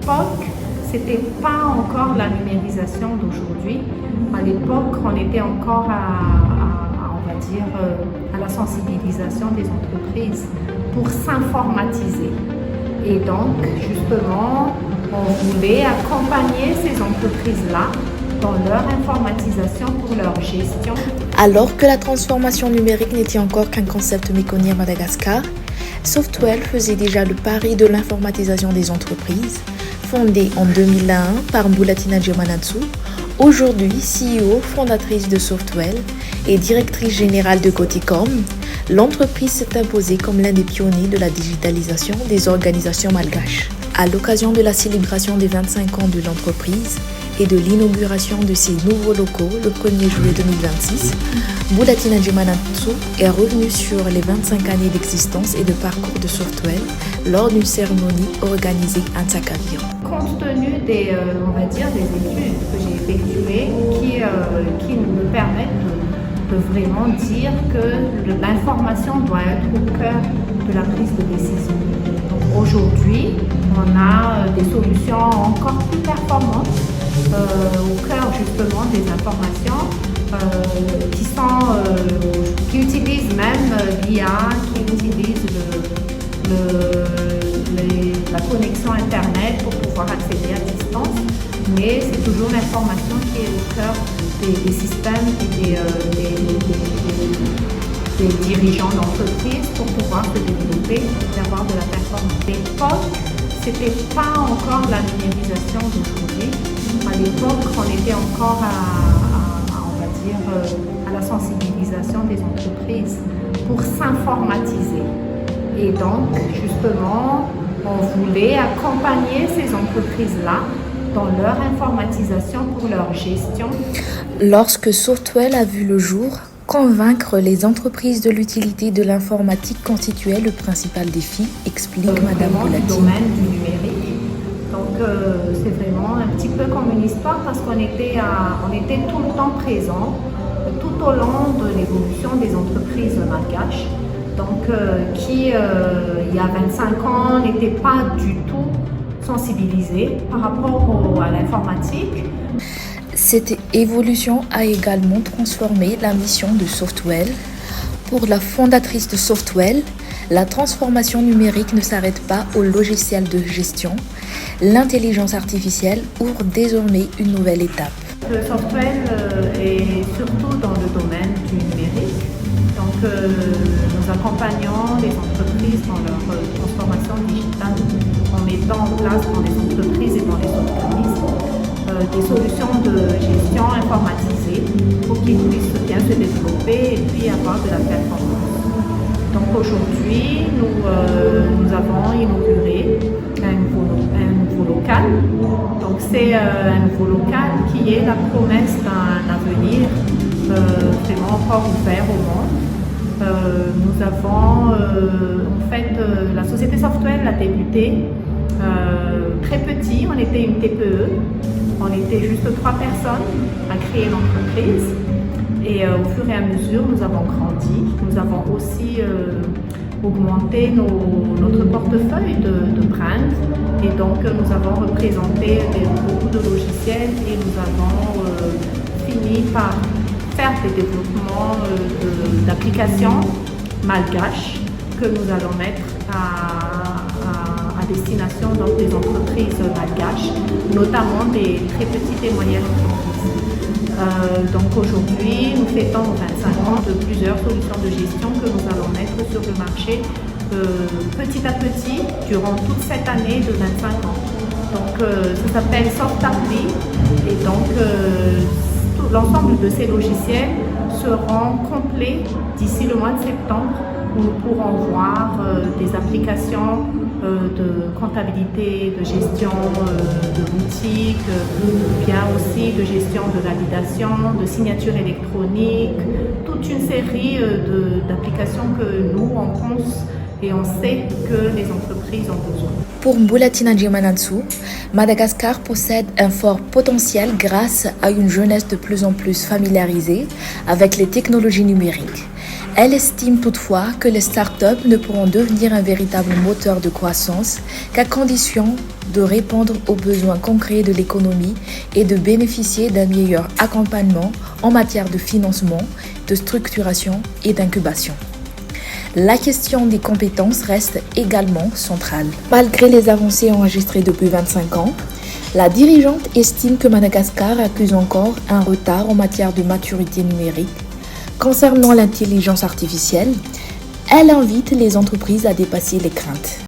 l'époque, c'était pas encore la numérisation d'aujourd'hui. À l'époque, on était encore on va dire, à la sensibilisation des entreprises pour s'informatiser. Et donc, justement, on voulait accompagner ces entreprises-là dans leur informatisation pour leur gestion. Alors que la transformation numérique n'était encore qu'un concept méconnu à Madagascar, Softwell faisait déjà le pari de l'informatisation des entreprises. Fondée en 2001 par Mbulatina Djemanatsu, aujourd'hui CEO, fondatrice de Softwell et directrice générale de Coticom, l'entreprise s'est imposée comme l'un des pionniers de la digitalisation des organisations malgaches. À l'occasion de la célébration des 25 ans de l'entreprise et de l'inauguration de ses nouveaux locaux le 1er juillet 2026, Mbulatina Djemanatsu est revenu sur les 25 années d'existence et de parcours de Softwell lors d'une cérémonie organisée à Tsakavir. Compte tenu des, on va dire, des études que j'ai effectuées qui me permettent de vraiment dire que l'information doit être au cœur de la prise de décision. Donc aujourd'hui, on a des solutions encore plus performantes au cœur justement des informations qui utilisent même l'IA, qui utilisent la connexion Internet pour pouvoir accéder à distance, mais c'est toujours l'information qui est au cœur des systèmes et des dirigeants d'entreprise pour pouvoir se développer et avoir de la performance. À l'époque, c'était pas encore la numérisation d'aujourd'hui. À l'époque, on était encore on va dire, à la sensibilisation des entreprises pour s'informatiser. Et donc, justement, on voulait accompagner ces entreprises-là dans leur informatisation pour leur gestion. Lorsque Softwell a vu le jour, convaincre les entreprises de l'utilité de l'informatique constituait le principal défi, explique Madame Mbulatina. Le domaine du numérique. Donc, c'est vraiment un petit peu comme une histoire parce qu'on était tout le temps présent tout au long de l'évolution des entreprises malgaches. Donc, qui, il y a 25 ans, n'étaient pas du tout sensibilisés par rapport à l'informatique. Cette évolution a également transformé la mission de Softwell. Pour la fondatrice de Softwell, la transformation numérique ne s'arrête pas au logiciel de gestion. L'intelligence artificielle ouvre désormais une nouvelle étape. Le Softwell est surtout dans le domaine du numérique. Donc, nous accompagnons les entreprises dans leur transformation digitale en mettant en place dans les entreprises et dans les organismes des solutions de gestion informatisées pour qu'ils puissent bien se développer et puis avoir de la performance. Donc aujourd'hui, nous avons inauguré un nouveau local. Donc c'est un nouveau local qui est la promesse d'un avenir vraiment encore ouvert au monde. Nous avons en fait la société Softwell a débuté très petit, on était une TPE, on était juste 3 personnes à créer l'entreprise et au fur et à mesure nous avons grandi, nous avons aussi augmenté notre portefeuille de brand et donc nous avons représenté beaucoup de logiciels et nous avons fini par faire des développements d'applications malgaches que nous allons mettre à destination donc, des entreprises malgaches, notamment des très petites et moyennes entreprises. Donc aujourd'hui, nous fêtons 25 ans de plusieurs solutions de gestion que nous allons mettre sur le marché petit à petit durant toute cette année de 25 ans. Donc ça s'appelle SoftAppli et donc l'ensemble de ces logiciels seront complets d'ici le mois de septembre où nous pourrons voir des applications de comptabilité, de gestion de boutique, bien aussi de gestion de validation, de signature électronique, toute une série d'applications que nous on pense et on sait que les entreprises ont besoin. Pour Mbulatina Djemanatsu, Madagascar possède un fort potentiel grâce à une jeunesse de plus en plus familiarisée avec les technologies numériques. Elle estime toutefois que les startups ne pourront devenir un véritable moteur de croissance qu'à condition de répondre aux besoins concrets de l'économie et de bénéficier d'un meilleur accompagnement en matière de financement, de structuration et d'incubation. La question des compétences reste également centrale. Malgré les avancées enregistrées depuis 25 ans, la dirigeante estime que Madagascar accuse encore un retard en matière de maturité numérique. Concernant l'intelligence artificielle, elle invite les entreprises à dépasser les craintes.